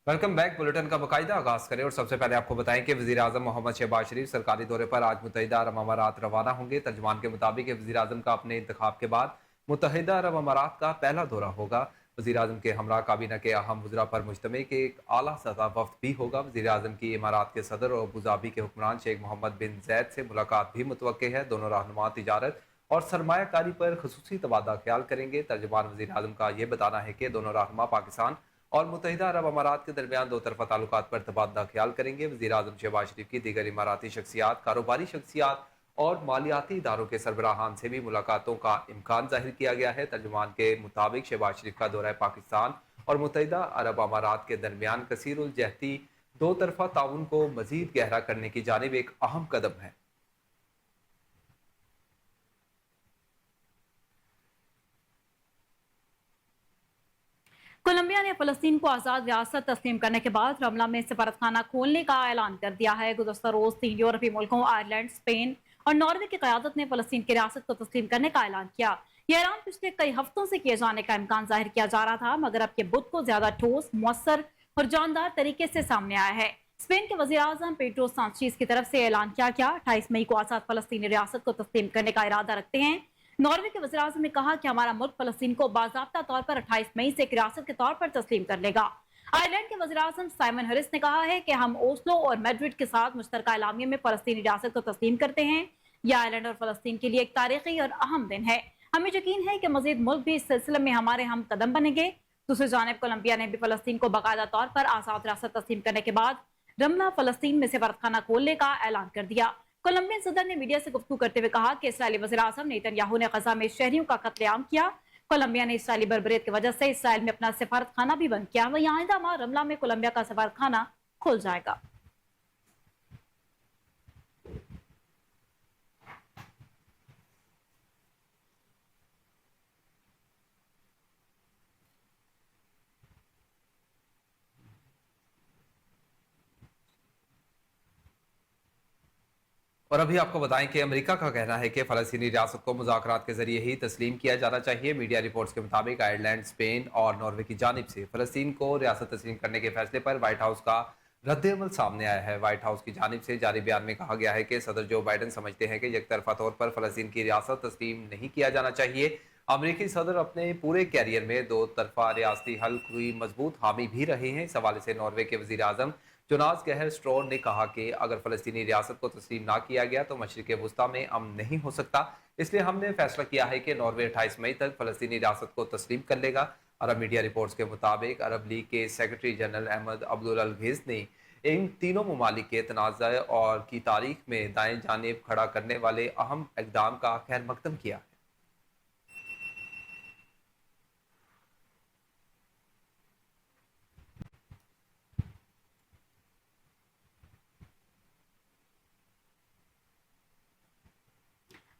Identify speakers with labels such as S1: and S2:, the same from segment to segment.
S1: Welcome back. Bulletin का बाकायदा आगाज करें और सबसे पहले आपको बताएं कि वजीर आजम मोहम्मद शहबाज शरीफ सरकारी दौरे पर आज मुत्तहिदा अरब अमारात रवाना होंगे। तर्जमान के मुताबिक वजीर आजम का अपने इंतखाब के बाद मुत्तहिदा अरब अमारात का पहला दौरा होगा। वजीर आजम के हमरा काबीना के अहम वज़रा पर मुश्तमिल के एक आला सतह वफ्द भी होगा। वजीर आजम की इमारात के सदर और अबूधाबी के हुक्मरान शेख मोहम्मद बिन जैद से मुलाकात भी मुतवक्के है। दोनों रहनुमा तिजारत और सरमायाकारी पर खसूसी तबादला ख्याल करेंगे। तर्जमान वजीर आजम का यह बताना है कि दोनों रहनुमा पाकिस्तान और मुत्तहिदा अरब अमारात के दरमियान दो तरफा ताल्लुकात पर तबादला ख्याल करेंगे। वज़ीर आज़म शहबाज शरीफ की दीगर इमाराती शख्सियात, कारोबारी शख्सियात और मालियाती इदारों के सरबराहान से भी मुलाकातों का इम्कान जाहिर किया गया है। तर्जुमान के मुताबिक शहबाज शरीफ का दौरा पाकिस्तान और मुत्तहिदा अरब अमारात के दरमियान कसीर उल जहती दो तरफा ताउन को मजीद गहरा करने की जानिब एक अहम कदम है।
S2: कोलंबिया ने फलस्तीन को आज़ाद रियासत तस्लीम करने के बाद रमला में सफारतखाना खोलने का ऐलान कर दिया है। गुज़श्ता रोज 3 यूरोपीय मुल्कों आयरलैंड, स्पेन और नॉर्वे की क़यादत ने फलस्तीन की रियासत को तस्लीम करने का ऐलान किया। यह ऐलान पिछले कई हफ्तों से किए जाने का इम्कान जाहिर किया जा रहा था, मगर अब के बुध को ज्यादा ठोस, मौसर और जानदार तरीके से सामने आया है। स्पेन के वज़ीर आज़म पेड्रो सांचेज की तरफ से ऐलान किया गया 28 मई को आज़ाद फलस्तीनी रियासत को तस्लीम करने का इरादा रखते हैं। नॉर्वे के वज़ीर-ए-आज़म ने कहा कि हमारा मुल्क फलस्तीन को बाज़ाब्ता तौर पर 28 मई से एक रियासत के तौर पर तस्लीम कर लेगा। आयरलैंड के वज़ीर-ए-आज़म साइमन हैरिस ने कहा है कि हम ओस्लो और मैड्रिड के साथ मुश्तरका एलामिया में फलस्तीनी रियासत को तस्लीम करते हैं। यह आयरलैंड और फलस्तीन के लिए एक तारीखी और अहम दिन है। हमें यकीन है कि मजीद मुल्क भी इस सिलसिले में हमारे हम कदम बनेंगे। दूसरी जानिब कोलंबिया ने भी फलस्तीन को बाकायदा तौर पर आज़ाद रियासत तस्लीम करने के बाद रमला फलस्तीन में सफारतखाना खोलने का ऐलान कर दिया। कोलंबियन सदर ने मीडिया से गुफ्तगू करते हुए कहा कि इसराइली वज़ीर-ए-आज़म नेतन्याहू ने गजा में शहरियों का कत्लेआम किया। कोलंबिया ने इसराइली बर्बरियत की वजह से इसराइल में अपना सफारतखाना भी बंद किया। वहीं आइंदा माह रमला में कोलंबिया का सफारतखाना खुल जाएगा।
S1: और अभी आपको बताएं कि अमेरिका का कहना है कि फ़लस्तीनी रियासत को मुज़ाकरात के जरिए ही तस्लीम किया जाना चाहिए। मीडिया रिपोर्ट्स के मुताबिक आयरलैंड, स्पेन और नॉर्वे की जानिब से फ़लस्तीन को रियासत तस्लीम करने के फैसले पर व्हाइट हाउस का रद्द-ए-अमल सामने आया है। व्हाइट हाउस की जानिब से जारी बयान में कहा गया है कि सदर जो बाइडन समझते हैं कि यकतरफा तौर पर फ़लस्तीन की रियासत तस्लीम नहीं किया जाना चाहिए। अमरीकी सदर अपने पूरे कैरियर में दो तरफा रियासती हल की मजबूत हामी भी रहे हैं। इस हवाले से नॉर्वे के वज़ीर आज़म जोनास गहर स्ट्रोर ने कहा कि अगर फ़लस्तीनी रियासत को तस्लीम ना किया गया तो मशरिक़ वस्ता में अमन नहीं हो सकता। इसलिए हमने फैसला किया है कि नॉर्वे 28 मई तक फ़लस्तीनी रियासत को तस्लीम कर लेगा। अरब मीडिया रिपोर्ट्स के मुताबिक अरब लीग के सेक्रेटरी जनरल अहमद अब्दुल अल-घेज़ ने इन तीनों ममालिक के तनाज़ा और की तारीख में दाएं जानिब खड़ा करने वाले अहम इक़दाम का खैर मकदम किया।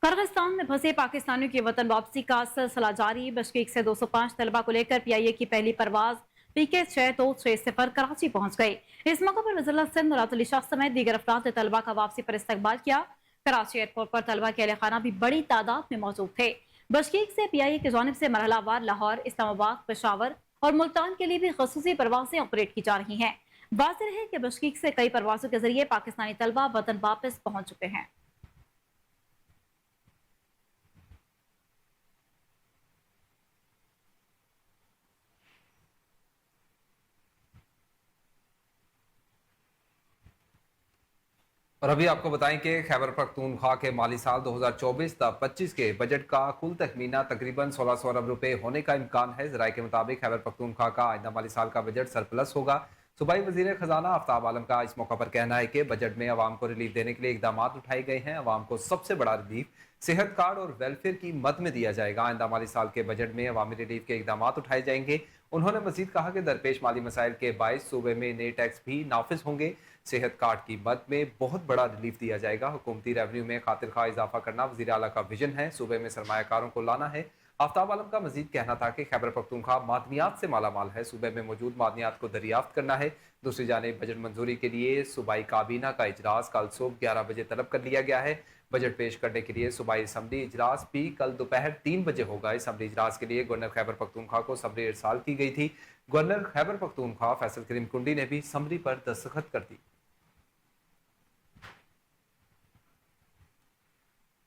S2: किर्गिस्तान में फंसे पाकिस्तानियों की वतन वापसी का सिलसिला जारी। बशकीक से 205 तलबा को लेकर PIA की पहली परवाज PK-626 कराची पहुंच गई। इस मौके पर वज़ीर सिंध मुराद अली शाह समेत दीगर अफराद ने तलबा का वापसी पर इस्तकबाल किया। कराची एयरपोर्ट पर तलबा के अहल खाना भी बड़ी तादाद में मौजूद थे। बशकीक से PIA की जानिब से मरहलावार लाहौर, इस्लामाबाद, पेशावर और मुल्तान के लिए भी खसूसी परवाजें ऑपरेट की जा रही हैं। वाज़ेह है कि बशकीक से कई परवाजों के जरिए पाकिस्तानी तलबा वतन वापस पहुंच चुके हैं।
S1: और अभी आपको बताएं कि खैबर पख्तूनख्वा के माली साल 2024-25 के बजट का कुल तखमीना तकरीबन 1600 अरब रुपए होने का इम्कान है। जराये के मुताबिक खैबर पख्तूनख्वा का आइंदा माली साल का बजट सरप्लस होगा। सूबाई वजीर खजाना आफ्ताब आलम का इस मौका पर कहना है कि बजट में अवाम को रिलीफ देने के लिए इकदाम उठाए गए हैं। अवाम को सबसे बड़ा रिलीफ सेहत कार्ड और वेलफेयर की मद में दिया जाएगा। आइंदा माली साल के बजट में अवामी रिलीफ के इकदाम उठाए जाएंगे। उन्होंने मजीद कहा कि दरपेश माली मसाइल के बायस सूबे में नए टैक्स भी नाफिज होंगे। सेहत कार्ड की मद में बहुत बड़ा रिलीफ दिया जाएगा। हुकूमती रेवन्यू में खातिर खा इजाफा करना वज़ीर आला का विजन है। सूबे में सरमायाकारों को लाना है। आफ्ताब आलम का मजीद कहना था कि खैबर पख्तूनख्वा मादनियात से माला माल है। सूबे में मौजूद मादनियात को दरियाफ्त करना है। दूसरी जानिब बजट मंजूरी के लिए सूबाई काबीना का इजलास कल सुबह 11 बजे तलब कर लिया गया है। बजट पेश करने के लिए सूबाई असम्बली इजलास भी कल दोपहर 3 बजे होगा। असम्बली इजलास के लिए गवर्नर खैबर पख्तूनख्वा को सबरी इरसाल की गई थी। गवर्नर खैबर पख्तूनख्वा फैसल करीम कुंडी ने भी समरी पर दस्तखत कर दी।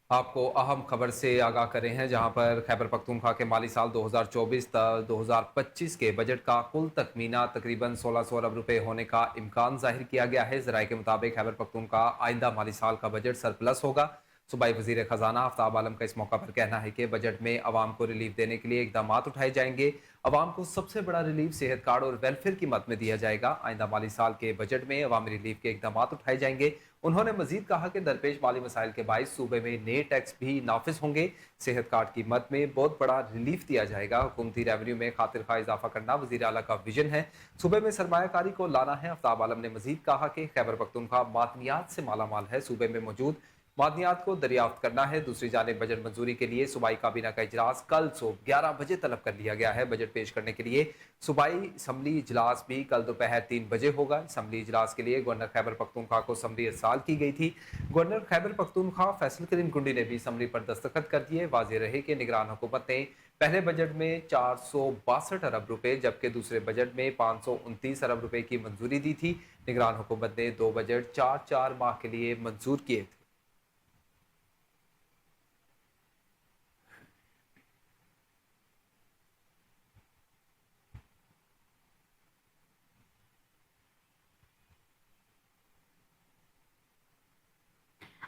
S1: आपको अहम खबर से आगाह कर रहे हैं, जहां पर खैबर पख्तूनख्वा के माली साल 2024-2025 के बजट का कुल तखमीना तकरीबन 1600 अरब रुपए होने का इम्कान जाहिर किया गया है। जराये के मुताबिक खैबर पख्तूनख्वा आइंदा माली साल का बजट सरप्लस होगा। सूबाई वजीर खजाना आफ्ताब आलम का इस मौका पर कहना है कि बजट में अवाम को रिलीफ देने के लिए इकदाम उठाए जाएंगे। अवाम को सबसे बड़ा रिलीफ सेहत कार्ड और वेलफेयर की मद में दिया जाएगा। आइंदा माली साल के बजट में अवामी रिलीफ के इकदाम उठाए जाएंगे। उन्होंने मजीद कहा कि दरपेश माली मसाइल के बायस सूबे में नए टैक्स भी नाफिज होंगे। सेहत कार्ड की मद में बहुत बड़ा रिलीफ दिया जाएगा। हुकूमती रेवेन्यू में खातिर खा इजाफा करना वजीर आला का विजन है। सूबे में सरमायाकारी को लाना है। आफ्ताब आलम ने मजीद कहा कि खैबर पख्तूनख्वा मादनियात से माला माल है। सूबे में मौजूद मादनियात को दरियाफ्त करना है। दूसरी जानिब बजट मंजूरी के लिए सूबाई काबीना का इजलास कल सुबह 11 बजे तलब कर लिया गया है। बजट पेश करने के लिए सूबाई असम्बली इजलास भी कल दोपहर 3 बजे होगा। असम्बली इजलास के लिए गवर्नर खैबर पख्तूनख्वा को समरी इरसाल की गई थी। गवर्नर खैबर पख्तूनख्वा फैसल करीम कुंडी ने भी समरी पर दस्तखत कर दिए। वाज़ेह रहे कि निगरान हुकूमत ने पहले बजट में 462 अरब रुपए जबकि दूसरे बजट में 529 अरब रुपए की मंजूरी दी थी। निगरान हुकूमत ने 2 बजट 4-4 माह के लिए मंजूर किए थे।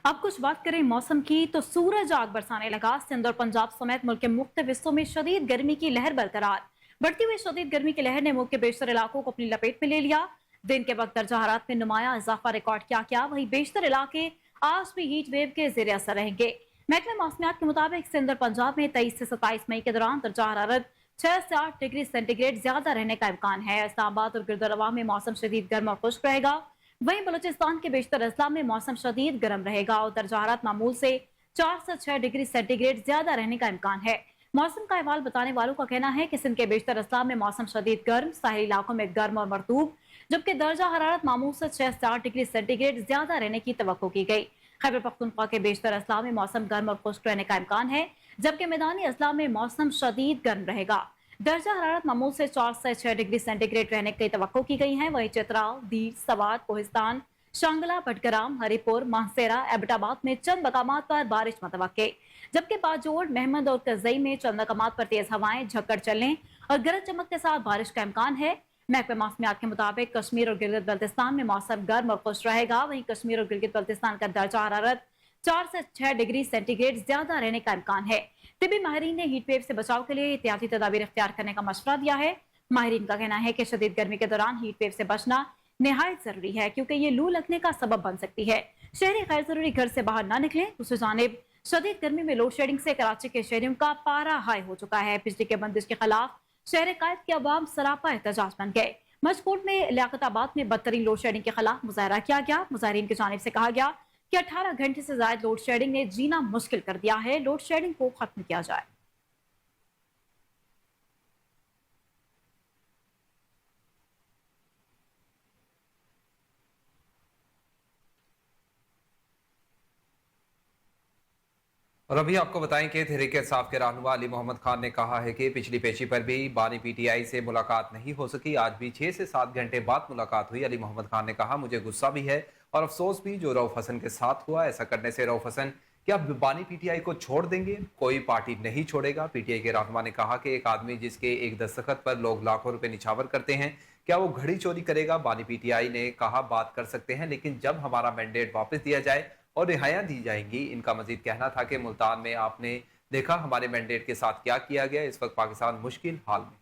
S2: अब कुछ बात करें मौसम की, तो सूरज आग बरसाने लगा। सिंध और पंजाब समेत मुल्क के मुख्तलिफ हिस्सों में शदीद गर्मी की लहर बरकरार। बढ़ती हुई शदीद गर्मी की लहर ने मुल्क के बेशतर इलाकों को अपनी लपेट में ले लिया। दिन के वक्त दर्जा हरारत में नुमाया इजाफा रिकॉर्ड किया गया। वहीं बेशतर इलाके आज भी हीट वेव के जेर असर रहेंगे। महकमे मौसमियात के मुताबिक सिंध और पंजाब में 23 से 27 मई के दौरान दर्जा हरारत 6 से 8 डिग्री सेंटीग्रेड ज्यादा रहने का इम्कान है। इस्लामाबाद और गिरदरवा में मौसम शदीद गर्म और खुश्क रहेगा। वहीं बलूचिस्तान के बेशतर अजला में मौसम शदीद गर्म रहेगा और दर्जा हरारत मामूल से 4 से 6 डिग्री सेंटीग्रेड ज्यादा रहने का इम्कान है। मौसम का अहवाल बताने वालों का कहना है कि सिंध के बेशतर अजला में मौसम शदीद गर्म, साहिली इलाकों में गर्म और मरतूब, जबकि दर्जा हरारत मामूल से 6 से 8 डिग्री सेंटीग्रेड ज्यादा रहने की तवक्को की गई। खैबर पख्तूनख्वा के बेशतर अजला में मौसम गर्म और खुश्क रहने का इम्कान है, जबकि मैदानी अजला में मौसम शदीद गर्म रहेगा। दर्जा हरारत मामूल से 4 से 6 डिग्री सेंटीग्रेड रहने की तवक्को की गई है। वहीं चित्राल, दीर, सवात, कोहिस्तान, शांगला, भटगराम, हरिपुर, माहसेरा, एबटाबाद में चंद मकामात पर बारिश मतवक्के, जबकि बाजोड़, महमद और कजई में चंद मकामात पर तेज हवाएं, झक्कड़ चलने और गरज चमक के साथ बारिश का इम्कान है। महकमे मौसमियात के मुताबिक कश्मीर और गिलगित बल्तिस्तान में मौसम गर्म और खुश रहेगा। वहीं कश्मीर और गिलगित बल्तिस्तान का दर्जा हरारत 4 से 6 डिग्री सेंटीग्रेड ज्यादा रहने का इम्कान है। तिबी माहिरीन ने हीट वेव से बचाव के लिए एहतियाती तदाबीर इख्तियार करने का मशवरा दिया है। माहिरीन का कहना है कि शदीद गर्मी के दौरान हीट वेव से बचना निहायत जरूरी है, क्योंकि ये लू लगने का सबब बन सकती है। शहरी गैर जरूरी घर से बाहर ना निकलें। दूसरी जानिब शदीद गर्मी में लोड शेडिंग से कराची के शहरियों का पारा हाई हो चुका है। बिजली के बंदिश के खिलाफ शहर कायद के अवाम सरापा एहतजाज बन गए। मजकोट में लियाकताबाद में बदतरीन लोड शेडिंग के खिलाफ मुजाहरा किया गया। मुजाहरीन की जानिब से कहा गया कि 18 घंटे से ज्यादा लोड शेडिंग ने जीना मुश्किल कर दिया है। लोड शेडिंग को खत्म किया जाए।
S1: और अभी आपको बताएं कि तहरीक इंसाफ के रहनुमा अली मोहम्मद खान ने कहा है कि पिछली पेशी पर भी बानी पीटीआई से मुलाकात नहीं हो सकी। आज भी 6 से 7 घंटे बाद मुलाकात हुई। अली मोहम्मद खान ने कहा, मुझे गुस्सा भी है और अफसोस भी जो रऊफ हसन के साथ हुआ। ऐसा करने से रऊफ हसन क्या बानी पीटीआई को छोड़ देंगे? कोई पार्टी नहीं छोड़ेगा। पीटीआई के रहनुमा ने कहा कि एक आदमी जिसके एक दस्तखत पर लोग लाखों रुपए निछावर करते हैं, क्या वो घड़ी चोरी करेगा? बानी पीटीआई ने कहा, बात कर सकते हैं, लेकिन जब हमारा मैंडेट वापस दिया जाए और रिहाइयां दी जाएंगी। इनका मजीद कहना था कि मुल्तान में आपने देखा हमारे मैंडेट के साथ क्या किया गया। इस वक्त पाकिस्तान मुश्किल हाल में।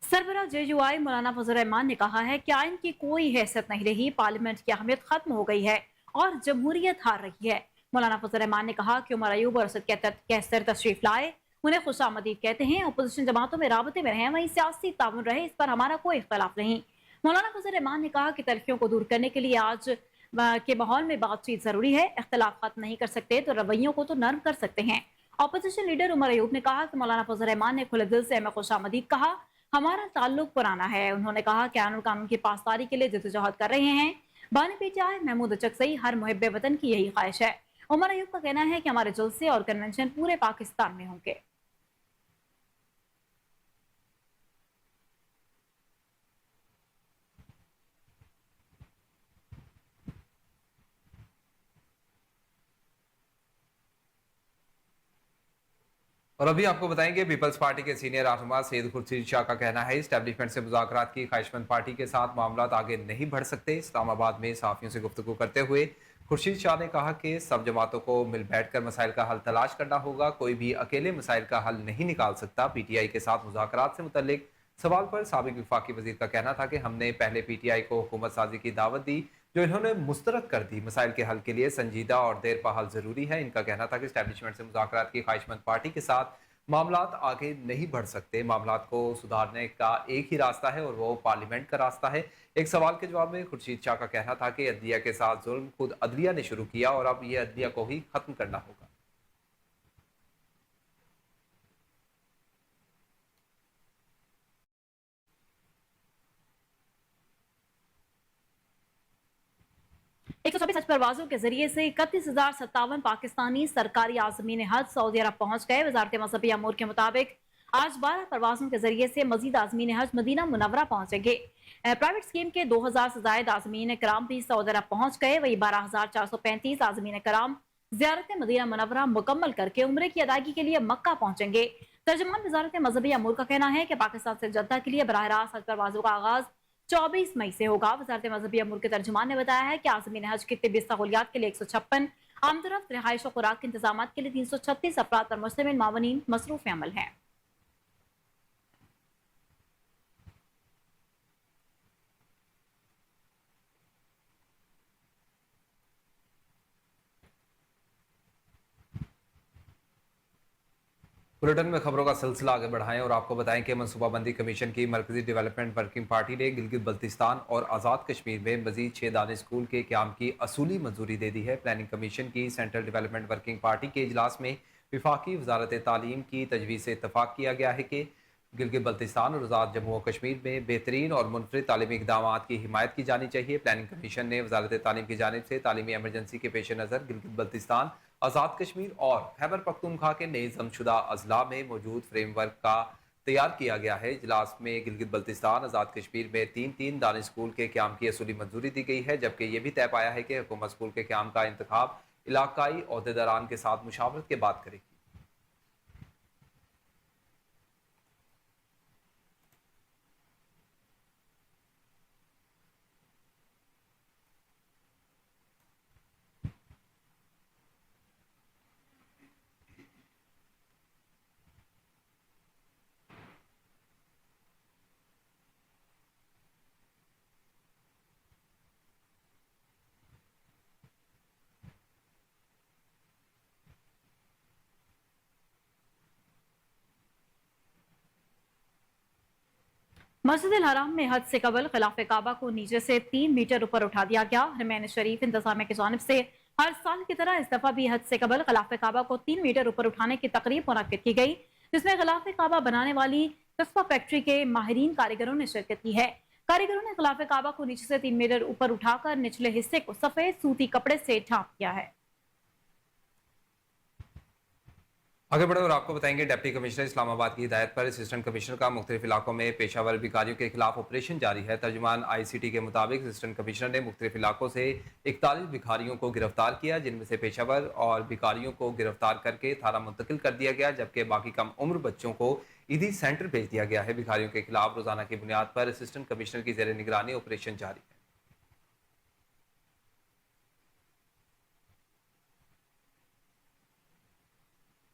S2: सरबराह जेयूआई मौलाना फजल रहमान ने कहा है कि आइन की कोई हैसियत नहीं रही, पार्लियामेंट की अहमियत खत्म हो गई है और जमहूरियत हार रही है। मौलाना फजल रहमान ने कहा कि उमर अयूब और असद कैसर तशरीफ लाए, उन्हें खुशामदीद कहते हैं। अपोजिशन जमातों में राबते में रहे, वहीं सियासी ताउन रहे, इस पर हमारा कोई इख्तलाफ नहीं। मौलाना फजल रहमान ने कहा कि तलखियों को दूर करने के लिए आज के माहौल में बातचीत जरूरी है। इख्तलाफ खत्म नहीं कर सकते तो रवैयों को तो नर्म कर सकते हैं। अपोजिशन लीडर उमर अयूब ने कहा कि मौलाना फजल रहमान ने खुले दिल से हमें खुशामदीद कहा। हमारा ताल्लुक पुराना है। उन्होंने कहा कि आईन और कानून की पासदारी के लिए जद्दोजहद कर रहे हैं। बानी पीटीआई महमूद चकसई हर मुहिब्बे वतन की यही ख्वाहिश है। उमर अयूब का कहना है कि हमारे जलसे और कन्वेंशन पूरे पाकिस्तान में होंगे।
S1: और अभी आपको बताएंगे पीपल्स पार्टी के सीनियर रहनुमा सैयद खुर्शीद शाह का कहना है इस्टेब्लिशमेंट से मुज़ाकरात की ख्वाहिशमंद पार्टी के साथ मामला आगे नहीं बढ़ सकते। इस्लामाबाद में सहाफ़ियों से गुफ्तगू करते हुए खुर्शीद शाह ने कहा कि सब जमातों को मिल बैठ कर मसाइल का हल तलाश करना होगा, कोई भी अकेले मसाइल का हल नहीं निकाल सकता। पीटीआई के साथ मुज़ाकरात से मुतल्लिक सवाल पर साबिक विफाकी वजीर का कहना था कि हमने पहले पीटीआई को हुकूमत साजी की दावत दी जो इन्होंने मुस्तरद कर दी। मसाइल के हल के लिए संजीदा और देर पा हल जरूरी है। इनका कहना था कि इस्टेब्लिशमेंट से मुज़ाकरात की ख्वाहिशमंद पार्टी के साथ मामलात आगे नहीं बढ़ सकते। मामलात को सुधारने का एक ही रास्ता है और वो पार्लियामेंट का रास्ता है। एक सवाल के जवाब में खुर्शीद शाह का कहना था कि अदलिया के साथ जुल्म खुद अदलिया ने शुरू किया और अब ये अदलिया को ही खत्म करना होगा।
S2: एक सौ छब्बीस हज परवाजों के जरिए से 31,057 पाकिस्तानी सरकारी आज़मीन हज सऊदी अरब पहुंच गए। वजारत मजहबी अमूर के मुताबिक आज 12 परवाजों के जरिए से मजीद आज़मीन हज मदीना मुनव्वरा पहुंचेंगे। प्राइवेट स्कीम के 2,000 से ज्यादा आज़मीन कराम भी सऊदी अरब पहुंच गए। वही 12,435 आज़मीन कराम ज़ियारत मदीना मुनव्वरा मुकम्मल करके उम्रे की अदायगी के लिए मक्का पहुंचेंगे। तर्जुमान वजारत मजहबी अमूर का कहना है कि पाकिस्तान से जद्दा के लिए बराह रास्त हज परवाजों का आगाज 24 मई से होगा। वजारत मजहबी अमूर के तर्जुमान ने बताया है कि आज़मीन हज की तिब्बी सहूलियात के लिए 156, आमदरफ्त रिहाइश और खुराक के इंतजाम के लिए 336 अफराद पर मुश्तमिल मावनीन मसरूफ अमल हैं।
S1: बुलेटिन में खबरों का सिलसिला आगे बढ़ाएं और आपको बताएं कि मनसूबाबंदी कमीशन की मरकजी डेवलपमेंट वर्किंग पार्टी ने गिलगित बल्तिस्तान और आज़ाद कश्मीर में मजीद 6 दाने स्कूल के क्याम की असूली मंजूरी दे दी है। प्लानिंग कमीशन की सेंट्रल डेवलपमेंट वर्किंग पार्टी के इजलास में विफाकी वजारत तालीम की तजवीज़ से इतफाक किया गया है कि गिलगित बल्तिस्तान और आज़ाद जम्मू और कश्मीर में बेहतरीन और मुनफरिद तालीमी इकदाम की हिमायत की जानी चाहिए। प्लानिंग कमीशन ने वजारत तालीम की जानिब से तालीमी एमरजेंसी के पेश नज़र गिलगित बल्तिस्तान, आज़ाद कश्मीर और खैबर पख्तूनख्वा के नए जमशुदा अजला में मौजूद फ्रेमवर्क का तैयार किया गया है। इजलास में गिलगित बल्तिस्तान, आज़ाद कश्मीर में 3-3 दाने स्कूल के क्याम की असूली मंजूरी दी गई है, जबकि यह भी तय पाया है कि हुकूमत स्कूल के क्याम का इंतखाब इलाकाई अहदेदारान के साथ मुशावरत के बाद करेगी।
S2: मस्जिद अल हराम में हज से कबल खिलाफ काबा को नीचे से 3 मीटर ऊपर उठा दिया गया। हरमैन शरीफ इंतजामिया की जानिब से हर साल की तरह इस दफा भी हज से कबल खिलाफ काबा को 3 मीटर ऊपर उठाने की तकरीब मुनक्किद की गई, जिसमें खिलाफ काबा बनाने वाली कस्बा फैक्ट्री के माहिरीन कारीगरों ने शिरकत की है। कारीगरों ने खिलाफ काबा को नीचे से 3 मीटर ऊपर उठाकर निचले हिस्से को सफेद सूती कपड़े से ढांप दिया है।
S1: आगे बढ़े और आपको बताएंगे डिप्टी कमिश्नर इस्लामाबाद की हिदायत पर असिस्टेंट कमिश्नर का मुख्तलिफ इलाकों में पेशावर भिखारियों के खिलाफ ऑपरेशन जारी है। तर्जुमान ICT के मुताबिक असिस्टेंट कमिश्नर ने मुख्तलिफ इलाकों से 41 भिखारियों को गिरफ्तार किया, जिनमें से पेशावर और भिखारियों को गिरफ्तार करके थाना मुंतकिल कर दिया गया, जबकि बाकी कम उम्र बच्चों को ईदी सेंटर भेज दिया गया है। भिखारियों के खिलाफ रोजाना की बुनियाद पर असिस्टेंट कमिश्नर की जेर निगरानी ऑपरेशन जारी है।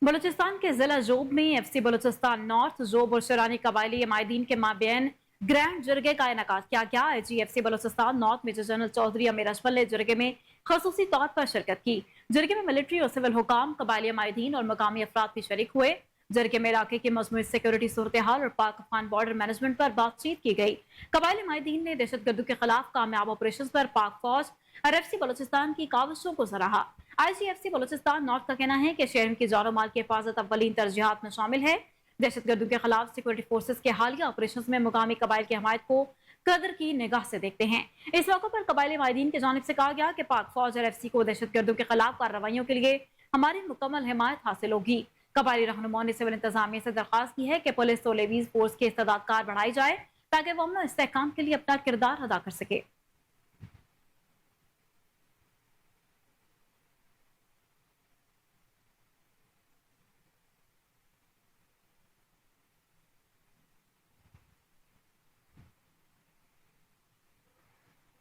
S2: बलूचिस्तान के जिला जोब में FC बलूचिस्तान नॉर्थ जोब और शरानी कबायली माहिदीन के माबेन ग्रैंड जरगे का इनेकाद किया गया। IG FC Balochistan north major general Chaudhry Amir Ajmal ने जरगे में खसूसी तौर पर शिरकत की। जरगे में मिलिट्री और सिविल हुकाम, कबायली माहिदीन और मकामी अफराद भी शरीक हुए। जरगे में इलाके की मजमूई सिक्योरिटी सूरत हाल और पाक अफगान बॉर्डर मैनेजमेंट पर बातचीत की गई। कबायली माहिदीन ने दहशतगर्दों के खिलाफ कामयाब ऑपरेशन पर पाक फौज और FC बलूचिस्तान की काविशों को सराहा। IGFC बलूचिस्तान नॉर्थ का कहना है कि शहर की जानो माल की हिफाजत अव्वलीन तरजीहात में शामिल है। दहशत गर्दों के खिलाफ सिक्योरिटी फोर्सेस के हालिया ऑपरेशन में मुकामी कबाइल की हमायत को कदर की निगाह से देखते हैं। इस मौके पर कबाइली माहिदीन की जानिब से कहा गया कि पाक फौज और FC को दहशत गर्दों के खिलाफ कार्रवाइयों के लिए हमारी मुकम्मल हिमायत हासिल होगी। कबाइली रहनुमाओं ने सिविल इंतजामिया से दरखास्त की है कि पुलिस और लेवीज फोर्स की इस्तेदाद कार बढ़ाई जाए ताकि वो अमन इस्तेहकाम के लिए अपना किरदार अदा कर सके।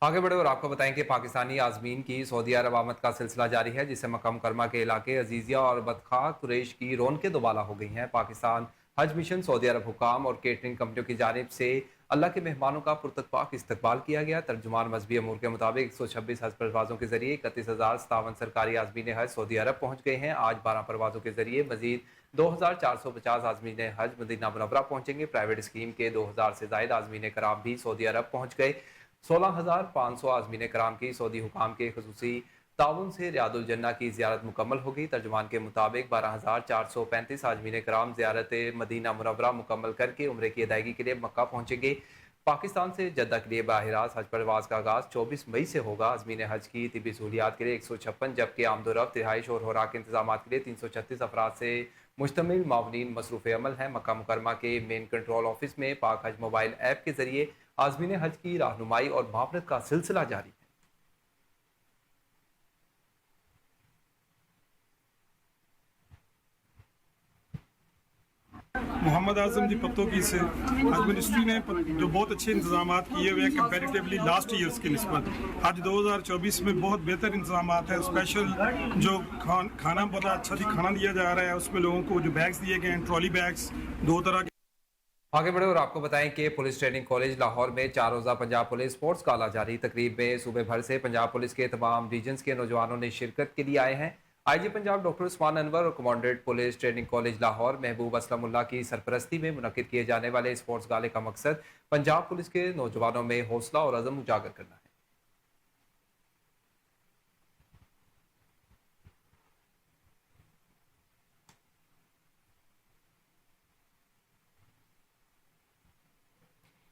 S1: आगे बढ़े और आपको बताएं कि पाकिस्तानी आजमीन की सऊदी अरब आमद का सिलसिला जारी है, जिससे मक्का मुकरमा के इलाके अजीजिया और बदखा कुरैश की रौनकें दोबाला हो गई हैं। पाकिस्तान हज मिशन, सऊदी अरब हुकाम और केटरिंग कंपनियों की जानिब से अल्लाह के मेहमानों का पुरतकपाक इस्तकबाल किया गया। तर्जुमान मजहबी अमूर के मुताबिक 126 हज परवाजों के जरिए 31,057 सरकारी आजमीन हज सऊदी अरब पहुँच गए हैं। आज 12 परवाजों के जरिए मजीद 2,450 आजमीन हज मदीना मुनव्वरा पहुँचेंगे। प्राइवेट स्कीम के 2,000 से ज्यादा आजमीन कराम भी सऊदी अरब पहुँच गए। 16,500 आजमीन कराम की सऊदी हुकाम के खुसूसी ताउन से रियादुल जन्ना की जियारत मुकम्मल होगी। तर्जुमान के मुताबिक 12,435 आजमीन कराम जियारत मदीना मुनव्वरा मुकम्मल करके उम्रे की अदायगी के लिए मक्का पहुंचेंगे। पाकिस्तान से जद्दा के लिए बाहिराज हज परवाज का आगाज 24 मई से होगा। आजमीन हज की तिबी सहूलियात के लिए 156, जबकि आमदोरफ्त, रिहाइश और खुराक इंतजाम के लिए 336 अफराद से मुश्तमिल मावनीन मसरूफ़ अमल हैं। मक्का मुकरमा के मेन कंट्रोल ऑफिस में पाक हज मोबाइल ऐप के जरिए आजमीन हज की रहनुमाई और मुआवनत का सिलसिला जारी है।
S3: मोहम्मद आजम जी पत्तों की से आज मिनिस्ट्री ने जो बहुत अच्छे इंतजाम किए हुए हैं कंपेरेटिवली लास्ट ईयर्स की निस्बत, आज 2024 में बहुत बेहतर इंतजाम है। स्पेशल जो खाना बड़ा अच्छा खाना दिया जा रहा है, उसमें लोगों को जो बैग्स दिए गए हैं, ट्रॉली बैग्स 2 तरह के।
S1: आगे बढ़े और आपको बताएं कि पुलिस ट्रेनिंग कॉलेज लाहौर में 4 रोज़ा पंजाब पुलिस स्पोर्ट्स गाला जारी। तकरीब में सूबे भर से पंजाब पुलिस के तमाम रीजन्स के नौजवानों ने शिरकत के लिए आए हैं। IG पंजाब डॉक्टर उस्मान अनवर और commandant police training college Lahore महबूब असलमुल्लाह की सरपरस्ती में मुनक्किद किए जाने वाले स्पोर्ट्स गाले का मकसद पंजाब पुलिस के नौजवानों में हौसला और अज़म उजागर करना है।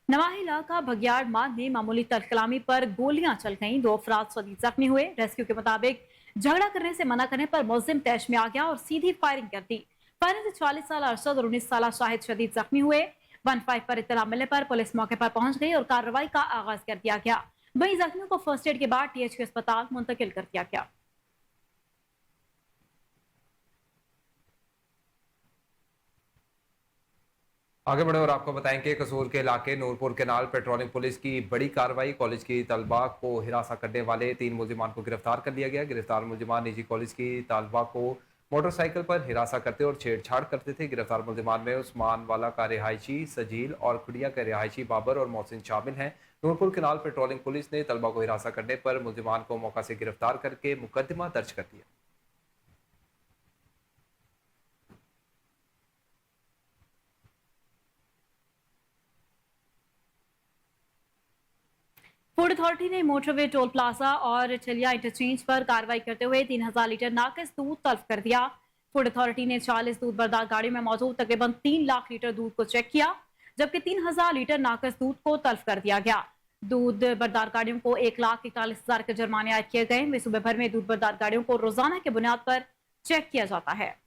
S2: नवाही इलाका भगियाड़ मार्ग में मामूली तलकलामी पर गोलियां चल गईं, 2 अफराद शदीद जख्मी हुए। रेस्क्यू के मुताबिक झगड़ा करने से मना करने पर मुलजिम तैश में आ गया और सीधी फायरिंग कर दी। फायरिंग से 40 साल अरशद और 19 साल शाहिद शदीद जख्मी हुए। 15 पर इत्तला मिलने पर पुलिस मौके पर पहुंच गई और कार्रवाई का आगाज कर दिया गया। वहीं जख्मियों को फर्स्ट एड के बाद THQ अस्पताल मुंतकिल कर दिया गया।
S1: आगे बढ़े और आपको बताएं कि कसूर के इलाके नूरपुर केनाल पेट्रोलिंग पुलिस की बड़ी कार्रवाई। कॉलेज की तलबा को हिरासा करने वाले 3 मुलजिमान को गिरफ्तार कर लिया गया। गिरफ्तार मुलजिमान निजी कॉलेज की तलबा को मोटरसाइकिल पर हिरासा करते और छेड़छाड़ करते थे। गिरफ्तार मुलजिमान में उस्मान वाला का रिहायशी सजील और खुड़िया का रिहायशी बाबर और मोहसिन शामिल हैं। नूरपुर केनाल पेट्रोलिंग पुलिस ने तलबा को हिरासा करने पर मुलजिमान को मौका से गिरफ्तार करके मुकदमा दर्ज कर दिया।
S2: फूड अथॉरिटी ने मोटरवे टोल प्लाजा और चलिया इंटरचेंज पर कार्रवाई करते हुए 3,000 लीटर नाकिस दूध तल्फ कर दिया। फूड अथॉरिटी ने 40 दूध बरदार गाड़ियों में मौजूद तकरीबन 3 लाख लीटर दूध को चेक किया, जबकि 3,000 लीटर नाकिस दूध को तल्फ कर दिया गया। दूध बरदार गाड़ियों को 1,41,000 के जुर्माने आयद किए गए। वे सूबे भर में दूध बरदार गाड़ियों को रोजाना की बुनियाद पर चेक किया जाता है।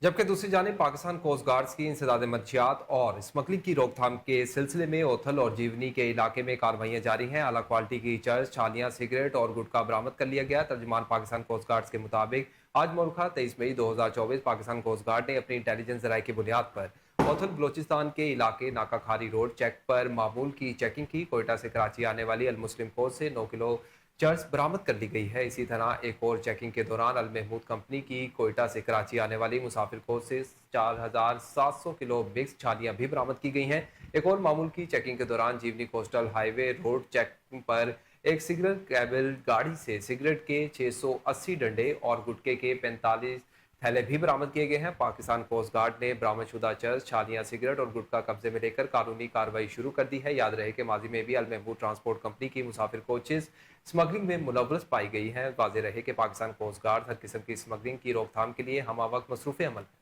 S1: जबकि दूसरी जानिब पाकिस्तान कोस्ट गार्ड्स की इंसदाद मंशियात और स्मगलिंग की रोकथाम के सिलसिले में ओथल और जीवनी के इलाके में कार्रवाइयां जारी हैं। अला क्वालिटी की चर्च, छालियां, सिगरेट और गुटखा बरामद कर लिया गया। तर्जुमान पाकिस्तान कोस्ट गार्ड्स के मुताबिक आज मोरखा 23 मई 2024 पाकिस्तान कोस्ट गार्ड ने अपनी इंटेलिजेंस जराये की बुनियाद पर ओथल बलोचिस्तान के इलाके नाका खारी रोड चेक पर मामूल की चेकिंग की। कोयटा से कराची आने वाली अल मुस्लिम कोच से 9 किलो चर्च बरामद कर ली गई है। इसी तरह एक और चेकिंग के दौरान अल महमूद कंपनी की कोयटा से कराची आने वाली मुसाफिर कोच से 4,700 किलो मिक्स छालियां भी बरामद की गई हैं। एक और मामूल की चेकिंग के दौरान जीवनी कोस्टल हाईवे रोड चेकिंग पर एक सिगरेट कैबल गाड़ी से सिगरेट के 680 डंडे और गुटके के 45 थैले भी बरामद किए गए हैं। पाकिस्तान कोस्ट गार्ड ने बरामदशुदा चर्च, छालियां, सिगरेट और गुटखा कब्जे में लेकर कानूनी कार्रवाई शुरू कर दी है। याद रहे कि माजी में भी अल महमूद ट्रांसपोर्ट कंपनी की मुसाफिर कोचेज स्मगलिंग में मुलव्वस पाई गई हैं। वाज़ेह रहे कि पाकिस्तान कोस्ट गार्ड हर किस्म की स्मगलिंग की रोकथाम के लिए हमा वक्त मसरूफ़ अमल है।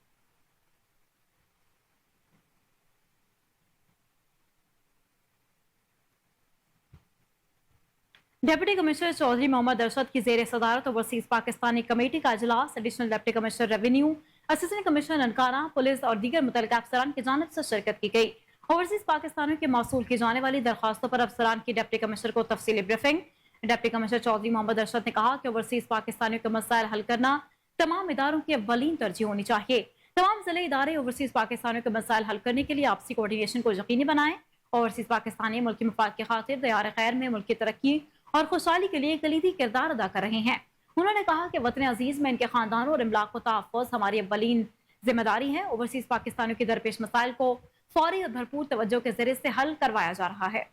S2: डिप्टी कमिश्नर चौधरी मोहम्मद अरशद की जेर सदारत ओवरसीज पाकिस्तानी कमेटी का अजलास additional deputy commissioner revenue, assistant commissioner Nankana, police और दीगर मुतल्लिका अफसरान की जानिब से शिरकत की गई। ओवरसीज पाकिस्तानियों के मौसूल की जाने वाली दरखास्तों पर अफसरान की डिप्टी कमिश्नर को तफसीली briefing. Deputy commissioner Chaudhry Muhammad Arshad ने कहा कि ओवरसीज पाकिस्तानियों के मसाइल हल करना तमाम इदारों की अव्वलीन तरजीह होनी चाहिए। तमाम जिले इदारे ओवरसीज पाकिस्तानियों के मसाइल हल करने के लिए आपसी कोऑर्डिनेशन को यकीनी बनाएं। ओवरसीज पाकिस्तानी मुल्क की मफाद की खातिर दयार खैर में मुल्क की तरक्की और खुशहाली के लिए कलीदी किरदार अदा कर रहे हैं। उन्होंने कहा कि वतन अजीज में इनके खानदानों और इमलाक को तहफ़्फ़ुज़ हमारी अव्वलीन जिम्मेदारी है। ओवरसीज पाकिस्तानियों के दरपेश मसाइल को फौरी और भरपूर तवज्जो के जरिए से हल करवाया जा रहा है।